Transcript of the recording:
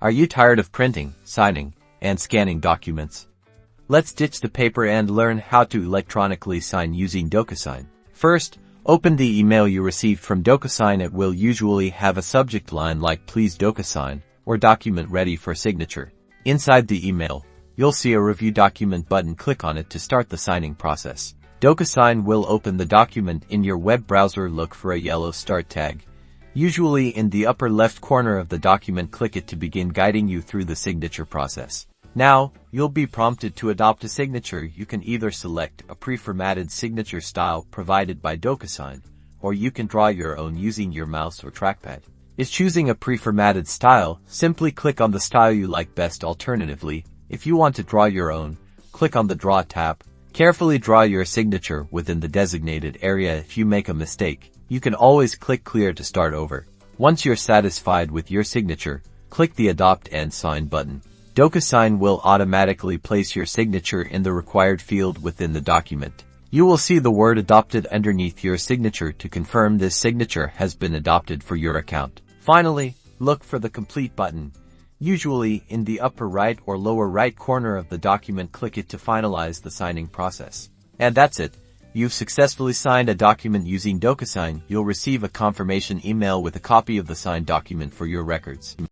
Are you tired of printing, signing, and scanning documents? Let's ditch the paper and learn how to electronically sign using Docusign. First, open the email you received from Docusign. It will usually have a subject line like "Please Docusign" or "Document ready for signature." Inside the email, you'll see a Review Document button. Click on it to start the signing process. Docusign will open the document in your web browser. Look for a yellow Start tag, usually in the upper left corner of the document. Click it to begin guiding you through the signature process. Now, you'll be prompted to adopt a signature. You can either select a pre-formatted signature style provided by Docusign, or you can draw your own using your mouse or trackpad. If choosing a pre-formatted style, simply click on the style you like best. Alternatively, if you want to draw your own, click on the Draw tab. Carefully draw your signature within the designated area. If you make a mistake, you can always click Clear to start over. Once you're satisfied with your signature, click the Adopt and Sign button. Docusign will automatically place your signature in the required field within the document. You will see the word Adopted underneath your signature to confirm this signature has been adopted for your account. Finally, look for the Complete button, usually in the upper right or lower right corner of the document. Click it to finalize the signing process. And that's it. You've successfully signed a document using Docusign. You'll receive a confirmation email with a copy of the signed document for your records.